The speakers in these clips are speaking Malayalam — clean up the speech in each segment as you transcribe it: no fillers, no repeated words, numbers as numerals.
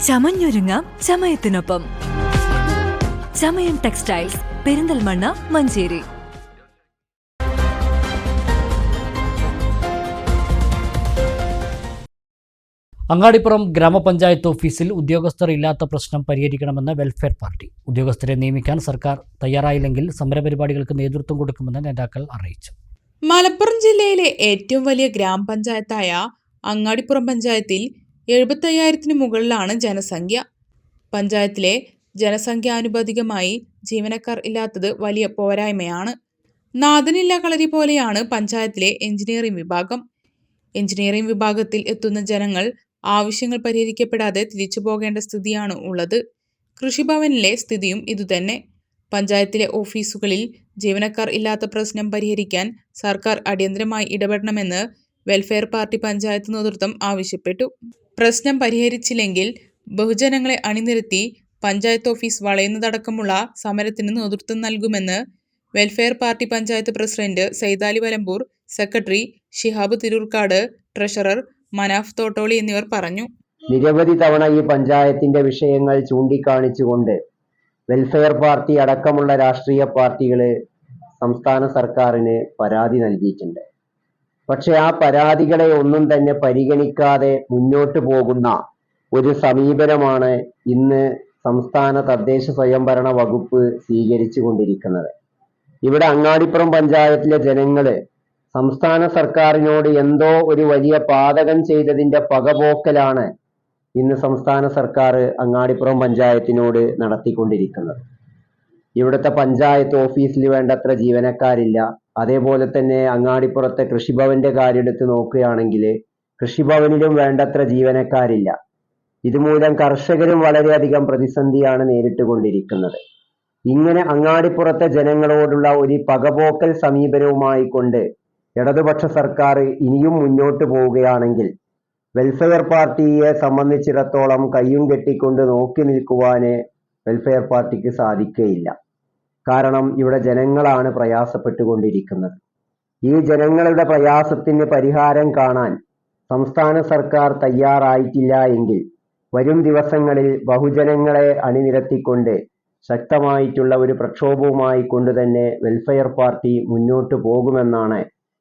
ചമഞ്ഞൊരുങ്ങാം ചമയത്തിനൊപ്പം. ചമയം ടെക്സ്റ്റൈൽസ്, പെരിന്തൽമണ്ണ, മഞ്ചേരി. അങ്ങാടിപ്പുറം ഗ്രാമപഞ്ചായത്ത് ഓഫീസിൽ ഉദ്യോഗസ്ഥർ ഇല്ലാത്ത പ്രശ്നം പരിഹരിക്കണമെന്ന് വെൽഫെയർ പാർട്ടി. ഉദ്യോഗസ്ഥരെ നിയമിക്കാൻ സർക്കാർ തയ്യാറായില്ലെങ്കിൽ സമരപരിപാടികൾക്ക് നേതൃത്വം കൊടുക്കുമെന്ന് നേതാക്കൾ അറിയിച്ചു. മലപ്പുറം ജില്ലയിലെ ഏറ്റവും വലിയ ഗ്രാമപഞ്ചായത്തായ അങ്ങാടിപ്പുറം പഞ്ചായത്തിൽ 75,000-ന് മുകളിലാണ് ജനസംഖ്യ. പഞ്ചായത്തിലെ ജനസംഖ്യാനുപാതികമായി ജീവനക്കാർ ഇല്ലാത്തത് വലിയ പോരായ്മയാണ്. നാഥനില്ല കളരി പോലെയാണ് പഞ്ചായത്തിലെ എഞ്ചിനീയറിംഗ് വിഭാഗം. എഞ്ചിനീയറിംഗ് വിഭാഗത്തിൽ എത്തുന്ന ജനങ്ങൾ ആവശ്യങ്ങൾ പരിഹരിക്കപ്പെടാതെ തിരിച്ചു പോകേണ്ട സ്ഥിതിയാണ് ഉള്ളത്. കൃഷിഭവനിലെ സ്ഥിതിയും ഇതുതന്നെ. പഞ്ചായത്തിലെ ഓഫീസുകളിൽ ജീവനക്കാർ ഇല്ലാത്ത പ്രശ്നം പരിഹരിക്കാൻ സർക്കാർ അടിയന്തരമായി ഇടപെടണമെന്ന് വെൽഫെയർ പാർട്ടി പഞ്ചായത്ത് നേതൃത്വം ആവശ്യപ്പെട്ടു. പ്രശ്നം പരിഹരിച്ചില്ലെങ്കിൽ ബഹുജനങ്ങളെ അണിനിരത്തി പഞ്ചായത്ത് ഓഫീസ് വളയുന്നതടക്കമുള്ള സമരത്തിന് നേതൃത്വം നൽകുമെന്ന് welfare party panchayat president Saidali Valambur, secretary Shihab Tirurkad, treasurer Manaf Thottoli എന്നിവർ പറഞ്ഞു. നിരവധി തവണ ഈ പഞ്ചായത്തിന്റെ വിഷയങ്ങൾ ചൂണ്ടിക്കാണിച്ചുകൊണ്ട് വെൽഫെയർ പാർട്ടി അടക്കമുള്ള രാഷ്ട്രീയ പാർട്ടികള് സംസ്ഥാന സർക്കാരിന് പരാതി നൽകിയിട്ടുണ്ട്. പക്ഷെ ആ പരാതികളെ ഒന്നും തന്നെ പരിഗണിക്കാതെ മുന്നോട്ട് പോകുന്ന ഒരു സമീപനമാണ് ഇന്ന് സംസ്ഥാന തദ്ദേശ സ്വയംഭരണ വകുപ്പ് സ്വീകരിച്ചു കൊണ്ടിരിക്കുന്നത്. ഇവിടെ അങ്ങാടിപ്പുറം പഞ്ചായത്തിലെ ജനങ്ങള് സംസ്ഥാന സർക്കാരിനോട് എന്തോ ഒരു വലിയ പാതകം ചെയ്തതിന്റെ പകപോക്കലാണ് ഇന്ന് സംസ്ഥാന സർക്കാർ അങ്ങാടിപ്പുറം പഞ്ചായത്തിനോട് നടത്തിക്കൊണ്ടിരിക്കുന്നത്. ഇവിടുത്തെ പഞ്ചായത്ത് ഓഫീസിൽ വേണ്ടത്ര ജീവനക്കാരില്ല. അതേപോലെ തന്നെ അങ്ങാടിപ്പുറത്തെ കൃഷിഭവന്റെ കാര്യം എടുത്ത് നോക്കുകയാണെങ്കിൽ കൃഷിഭവനിലും വേണ്ടത്ര ജീവനക്കാരില്ല. ഇതുമൂലം കർഷകരും വളരെയധികം പ്രതിസന്ധിയാണ് നേരിട്ടുകൊണ്ടിരിക്കുന്നത്. ഇങ്ങനെ അങ്ങാടിപ്പുറത്തെ ജനങ്ങളോടുള്ള ഒരു പകപോക്കൽ സമീപനവുമായി കൊണ്ട് ഇടതുപക്ഷ സർക്കാർ ഇനിയും മുന്നോട്ട് പോവുകയാണെങ്കിൽ വെൽഫെയർ പാർട്ടിയെ സംബന്ധിച്ചിടത്തോളം കയ്യും കെട്ടിക്കൊണ്ട് നോക്കി നിൽക്കുവാന് വെൽഫെയർ പാർട്ടിക്ക് സാധിക്കുകയില്ല. കാരണം ഇവിടെ ജനങ്ങളാണ് പ്രയാസപ്പെട്ടുകൊണ്ടിരിക്കുന്നത്. ഈ ജനങ്ങളുടെ പ്രയാസത്തിന് പരിഹാരം കാണാൻ സംസ്ഥാന സർക്കാർ തയ്യാറായിട്ടില്ല എങ്കിൽ വരും ദിവസങ്ങളിൽ ബഹുജനങ്ങളെ അണിനിരത്തിക്കൊണ്ട് ശക്തമായിട്ടുള്ള ഒരു പ്രക്ഷോഭവുമായി കൊണ്ട് തന്നെ വെൽഫെയർ പാർട്ടി മുന്നോട്ട് പോകുമെന്നാണ്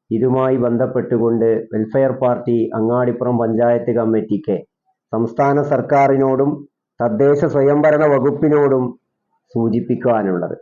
ഇതുമായി ബന്ധപ്പെട്ടുകൊണ്ട് വെൽഫെയർ പാർട്ടി അങ്ങാടിപ്പുറം പഞ്ചായത്ത് കമ്മിറ്റിക്ക് സംസ്ഥാന സർക്കാരിനോടും തദ്ദേശ സ്വയംഭരണ വകുപ്പിനോടും സൂചിപ്പിക്കുവാനുള്ളത്.